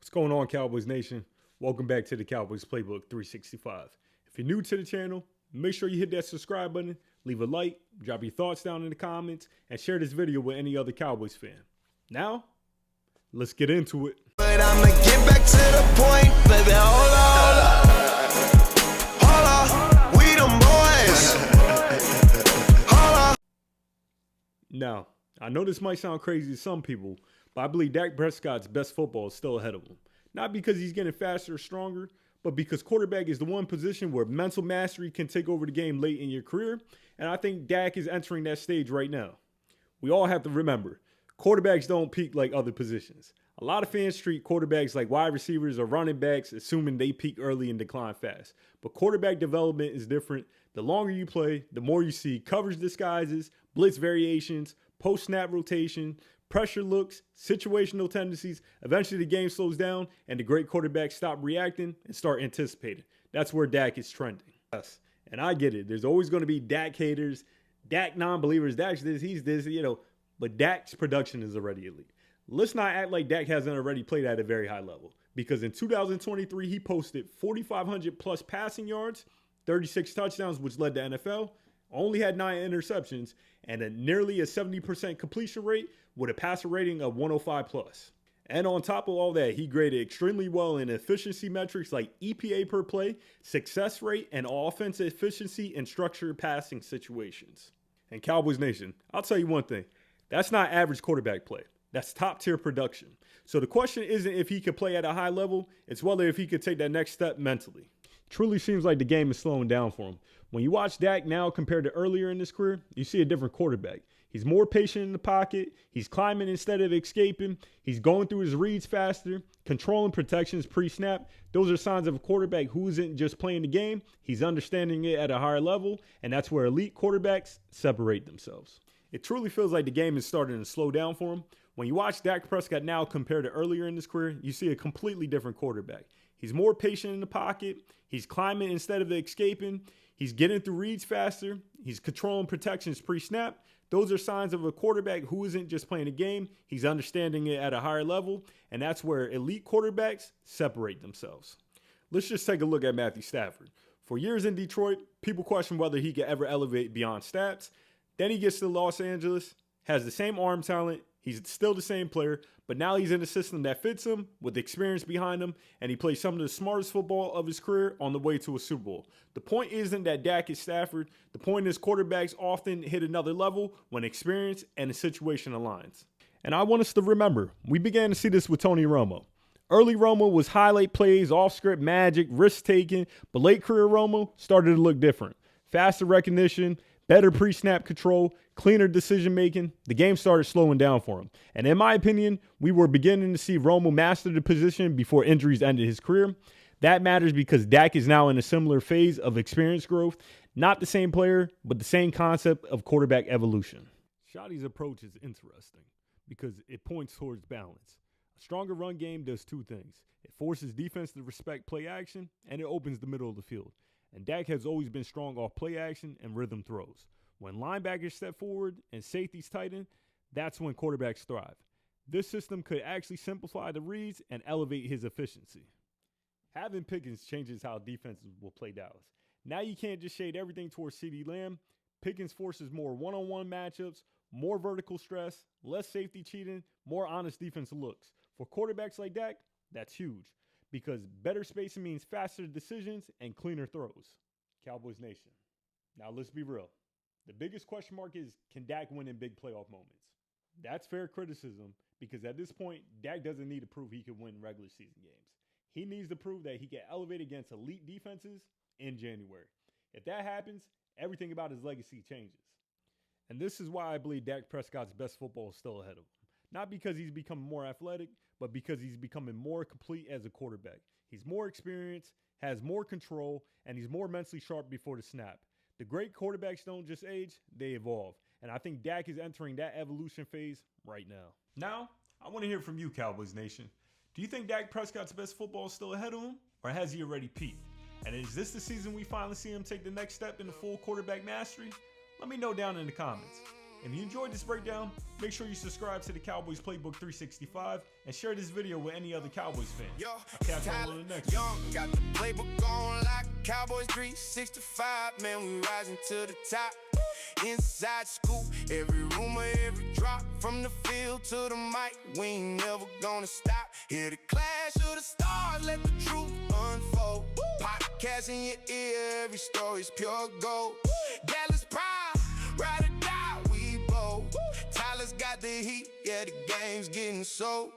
What's going on, Cowboys Nation? Welcome back to the Cowboys Playbook 365. If you're new to the channel, make sure you hit that subscribe button, leave a like, drop your thoughts down in the comments, and share this video with any other Cowboys fan. Now, let's get into it. But I'ma get back to the point, baby. Hold on, we them boys. Hold on. Now, I know this might sound crazy to some people, but I believe Dak Prescott's best football is still ahead of him. Not because he's getting faster or stronger, but because quarterback is the one position where mental mastery can take over the game late in your career, and I think Dak is entering that stage right now. We all have to remember, quarterbacks don't peak like other positions. A lot of fans treat quarterbacks like wide receivers or running backs, assuming they peak early and decline fast. But quarterback development is different. The longer you play, the more you see coverage disguises, blitz variations, post-snap rotation, pressure looks, situational tendencies. Eventually the game slows down and the great quarterbacks stop reacting and start anticipating. That's where Dak is trending. Yes, and I get it. There's always going to be Dak haters, Dak non-believers, Dak's this, he's this, but Dak's production is already elite. Let's not act like Dak hasn't already played at a very high level, because in 2023, he posted 4,500 plus passing yards, 36 touchdowns, which led the NFL, only had 9 interceptions, and nearly a 70% completion rate with a passer rating of 105 plus. And on top of all that, he graded extremely well in efficiency metrics like EPA per play, success rate, and offensive efficiency in structured passing situations. And Cowboys Nation, I'll tell you one thing, that's not average quarterback play. That's top tier production. So the question isn't if he could play at a high level, it's whether if he could take that next step mentally. Truly seems like the game is slowing down for him. When you watch Dak now compared to earlier in his career, you see a different quarterback. He's more patient in the pocket. He's climbing instead of escaping. He's going through his reads faster, controlling protections pre-snap. Those are signs of a quarterback who isn't just playing the game. He's understanding it at a higher level, and that's where elite quarterbacks separate themselves. It truly feels like the game is starting to slow down for him. When you watch Dak Prescott now compared to earlier in his career, you see a completely different quarterback. He's more patient in the pocket. He's climbing instead of escaping. He's getting through reads faster. He's controlling protections pre-snap. Those are signs of a quarterback who isn't just playing a game. He's understanding it at a higher level, and that's where elite quarterbacks separate themselves. Let's just take a look at Matthew Stafford. For years in Detroit, people questioned whether he could ever elevate beyond stats. Then he gets to Los Angeles, has the same arm talent. He's still the same player, but now he's in a system that fits him with experience behind him, and he plays some of the smartest football of his career on the way to a Super Bowl. The point isn't that Dak is Stafford. The point is quarterbacks often hit another level when experience and the situation aligns. And I want us to remember, we began to see this with Tony Romo. Early Romo was highlight plays, off-script magic, risk-taking, but late career Romo started to look different. Faster recognition, better pre-snap control, cleaner decision-making. The game started slowing down for him. And in my opinion, we were beginning to see Romo master the position before injuries ended his career. That matters because Dak is now in a similar phase of experience growth. Not the same player, but the same concept of quarterback evolution. Shotty's approach is interesting because it points towards balance. A stronger run game does two things. It forces defense to respect play action, and it opens the middle of the field. And Dak has always been strong off play action and rhythm throws. When linebackers step forward and safeties tighten, that's when quarterbacks thrive. This system could actually simplify the reads and elevate his efficiency. Having Pickens changes how defenses will play Dallas. Now you can't just shade everything towards CeeDee Lamb. Pickens forces more one-on-one matchups, more vertical stress, less safety cheating, more honest defensive looks. For quarterbacks like Dak, that's huge, because better spacing means faster decisions and cleaner throws. Cowboys Nation. Now let's be real. The biggest question mark is, can Dak win in big playoff moments? That's fair criticism, because at this point, Dak doesn't need to prove he can win regular season games. He needs to prove that he can elevate against elite defenses in January. If that happens, everything about his legacy changes. And this is why I believe Dak Prescott's best football is still ahead of him. Not because he's becoming more athletic, but because he's becoming more complete as a quarterback. He's more experienced, has more control, and he's more mentally sharp before the snap. The great quarterbacks don't just age, they evolve. And I think Dak is entering that evolution phase right now. Now, I want to hear from you, Cowboys Nation. Do you think Dak Prescott's best football is still ahead of him, or has he already peaked? And is this the season we finally see him take the next step in the full quarterback mastery? Let me know down in the comments. If you enjoyed this breakdown, make sure you subscribe to the Cowboys Playbook 365 and share this video with any other Cowboys fan. Yo, I'll catch you on the next one. Young, got the playbook on like Cowboys 365. Man, we rising to the top. Inside scoop, every rumor, every drop. From the field to the mic, we ain't never gonna stop. Hear the clash of the stars, let the truth unfold. Podcast in your ear, every story's pure gold. Dallas pride, ride or die, we bold. Tyler's got the heat, yeah, the game's getting sold.